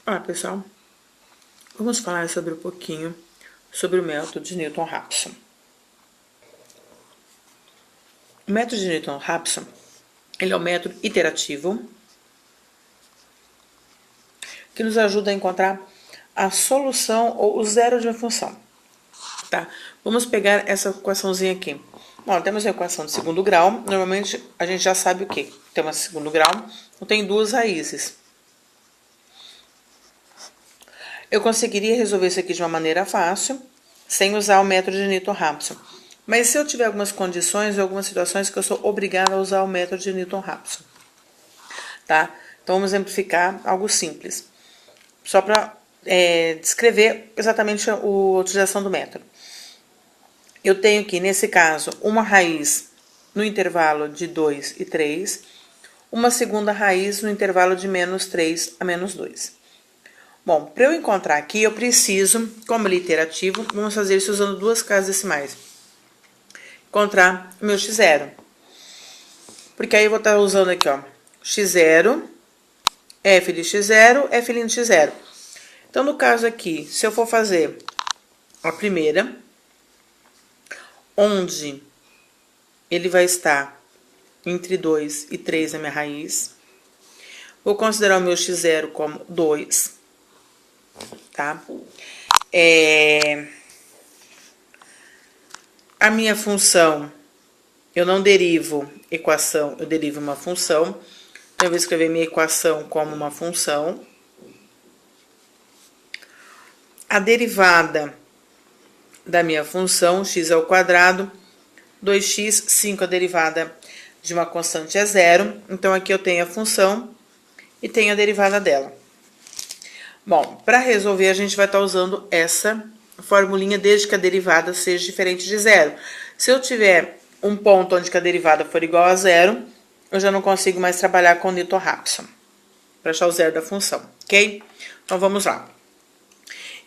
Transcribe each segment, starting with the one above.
Olá, pessoal. Vamos falar sobre um pouquinho sobre o método de Newton-Raphson. O método de Newton-Raphson, ele é um método iterativo que nos ajuda a encontrar a solução ou o zero de uma função. Tá? Vamos pegar essa equaçãozinha aqui. Bom, temos a equação de segundo grau. Normalmente a gente já sabe o que? Temos segundo grau, então tem duas raízes. Eu conseguiria resolver isso aqui de uma maneira fácil, sem usar o método de Newton-Raphson. Mas se eu tiver algumas condições ou algumas situações que eu sou obrigada a usar o método de Newton-Raphson, tá? Então vamos exemplificar algo simples, só para descrever exatamente a utilização do método. Eu tenho aqui, nesse caso, uma raiz no intervalo de 2 e 3, uma segunda raiz no intervalo de menos 3 a menos 2. Bom, para eu encontrar aqui, eu preciso, como ele é iterativo, vamos fazer isso usando duas casas decimais. Encontrar o meu x0. Porque aí eu vou estar usando aqui, ó, x0, f de x0, f' de x0. Então, no caso aqui, se eu for fazer a primeira, onde ele vai estar entre 2 e 3 na minha raiz, vou considerar o meu x0 como 2. Tá? A minha função, eu não derivo equação, eu derivo uma função. Então, eu vou escrever minha equação como uma função. A derivada da minha função, x ao quadrado, 2x, 5, a derivada de uma constante é zero. Então, aqui eu tenho a função e tenho a derivada dela. Bom, para resolver, a gente vai estar usando essa formulinha desde que a derivada seja diferente de zero. Se eu tiver um ponto onde a derivada for igual a zero, eu já não consigo mais trabalhar com Newton-Raphson para achar o zero da função, ok? Então, vamos lá.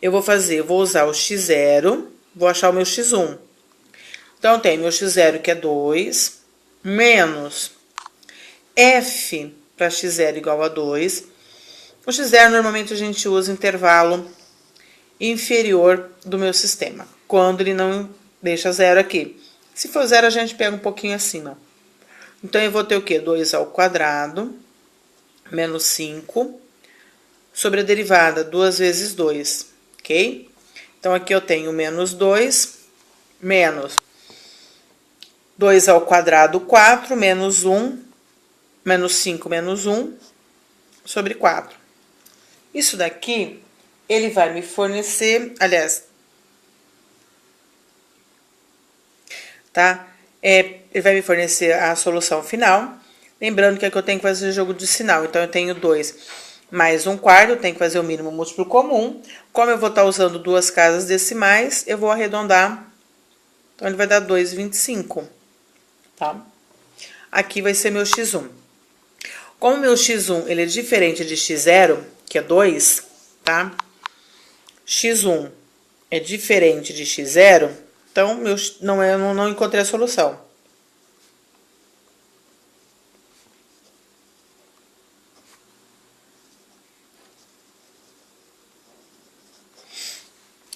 Eu vou usar o x0, vou achar o meu x1. Então, eu tenho meu x0, que é 2, menos f para x0 igual a 2. O x0, normalmente, a gente usa intervalo inferior do meu sistema, quando ele não deixa zero aqui. Se for zero, a gente pega um pouquinho acima. Então, eu vou ter o quê? 2 ao quadrado, menos 5, sobre a derivada, 2 vezes 2, ok? Então, aqui eu tenho menos 2, menos 2 ao quadrado, 4, menos 1, menos 5, menos 1, sobre 4. Isso daqui, ele vai me fornecer, aliás, tá? Ele vai me fornecer a solução final. Lembrando que aqui eu tenho que fazer jogo de sinal. Então, eu tenho 2 mais 1/4, eu tenho que fazer o mínimo múltiplo comum. Como eu vou estar usando duas casas decimais, eu vou arredondar. Então, ele vai dar 2,25, tá? Aqui vai ser meu x1. Como meu x1 ele é diferente de x0, que é 2, tá? x1 é diferente de x0, então eu não encontrei a solução.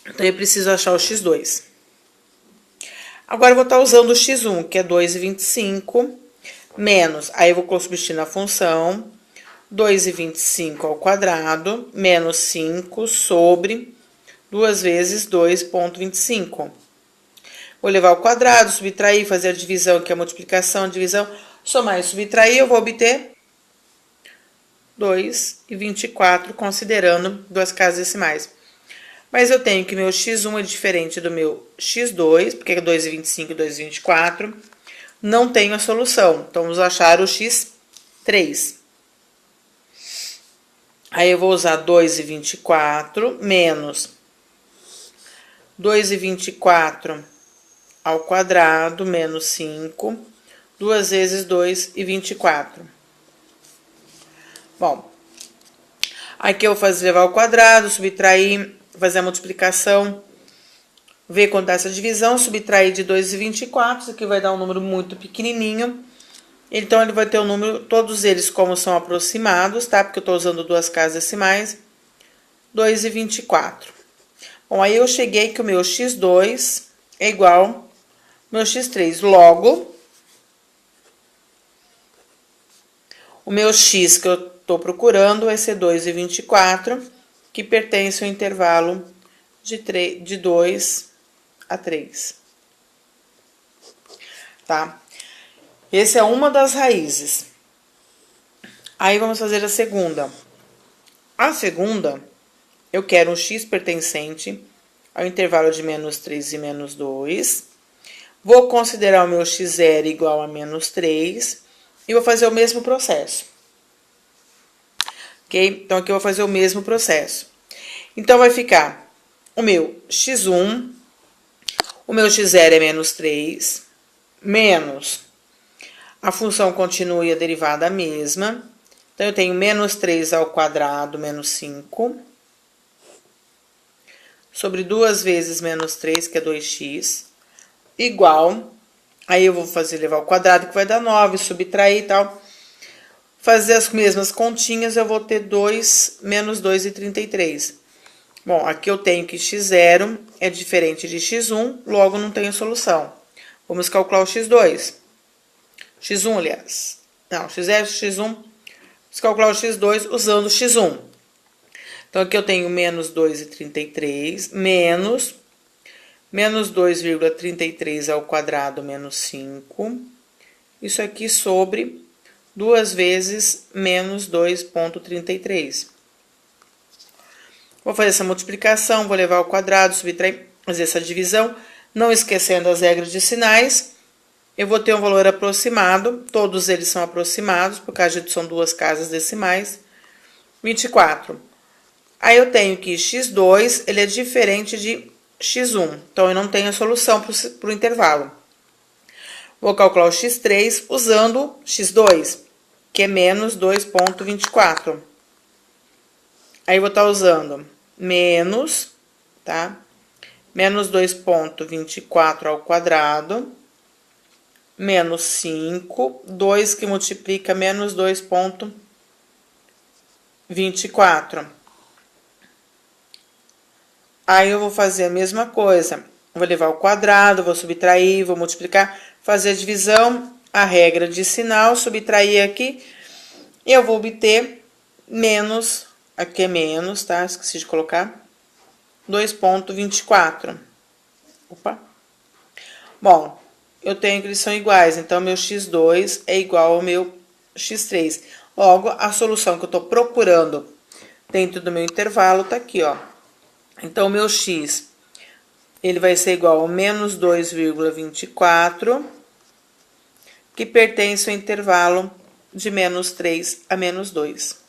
Então, eu preciso achar o x2. Agora, eu vou estar usando o x1, que é 2,25, menos, aí eu vou substituir na função, 2,25 ao quadrado, menos 5 sobre 2 vezes 2,25. Vou levar ao quadrado, subtrair, fazer a divisão, que é a multiplicação, divisão, somar e subtrair, eu vou obter 2,24, considerando duas casas decimais. Mas eu tenho que meu x1 é diferente do meu x2, porque é 2,25 e 2,24. Não tenho a solução, então vamos achar o x3. Aí eu vou usar 2,24 menos 2,24 ao quadrado, menos 5, 2 vezes 2,24. Bom, aqui eu vou levar ao quadrado, subtrair, fazer a multiplicação, ver quanto dá essa divisão, subtrair de 2,24, isso aqui vai dar um número muito pequenininho. Então, ele vai ter um número, todos eles como são aproximados, tá? Porque eu tô usando duas casas decimais. 2,24. Bom, aí eu cheguei que o meu x2 é igual ao meu x3. Logo, o meu x que eu tô procurando vai ser 2,24, que pertence ao intervalo de 2 a 3. Tá? Essa é uma das raízes. Aí, vamos fazer a segunda. A segunda, eu quero um x pertencente ao intervalo de menos 3 e menos 2. Vou considerar o meu x0 igual a menos 3 e vou fazer o mesmo processo. Ok? Então, aqui eu vou fazer o mesmo processo. Então, vai ficar o meu x1, o meu x0 é menos 3, menos, a função continua e a derivada a mesma. Então, eu tenho menos 3 ao quadrado, menos 5, sobre 2 vezes menos 3, que é 2x, igual, aí eu vou levar ao quadrado, que vai dar 9, subtrair e tal. Fazer as mesmas continhas, eu vou ter 2 menos 2,33. Bom, aqui eu tenho que x0 é diferente de x1, logo não tenho solução. Vamos calcular o x2. x1, aliás. Não, x0, x1. Vamos calcular o x2 usando o x1. Então, aqui eu tenho menos 2,33 menos 2,33 ao quadrado menos 5. Isso aqui sobre 2 vezes menos 2,33. Vou fazer essa multiplicação, vou levar ao quadrado, subtrair, fazer essa divisão, não esquecendo as regras de sinais. Eu vou ter um valor aproximado, todos eles são aproximados, por causa de são duas casas decimais, 24. Aí eu tenho que x2, ele é diferente de x1, então eu não tenho a solução para o intervalo. Vou calcular o x3 usando x2, que é menos 2,24. Aí eu vou estar usando menos, tá? Menos 2,24 ao quadrado, menos 5, 2 que multiplica menos 2,24. Aí eu vou fazer a mesma coisa. Vou levar ao quadrado, vou subtrair, vou multiplicar, fazer a divisão, a regra de sinal, subtrair aqui, e eu vou obter menos, aqui é menos, tá? Esqueci de colocar, 2,24. Opa! Bom, eu tenho que eles são iguais, então meu x2 é igual ao meu x3. Logo, a solução que eu estou procurando dentro do meu intervalo tá aqui, ó. Então, o meu x, ele vai ser igual ao menos 2,24, que pertence ao intervalo de menos 3 a menos 2.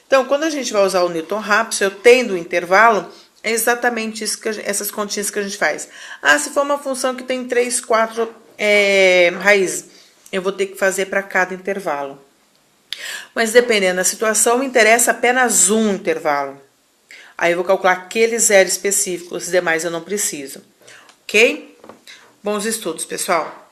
Então, quando a gente vai usar o Newton-Raphson, eu tendo o intervalo, é exatamente isso essas continhas que a gente faz. Ah, se for uma função que tem 3, 4 raízes, eu vou ter que fazer para cada intervalo. Mas dependendo da situação, me interessa apenas um intervalo. Aí eu vou calcular aquele zero específico, os demais eu não preciso. Ok? Bons estudos, pessoal!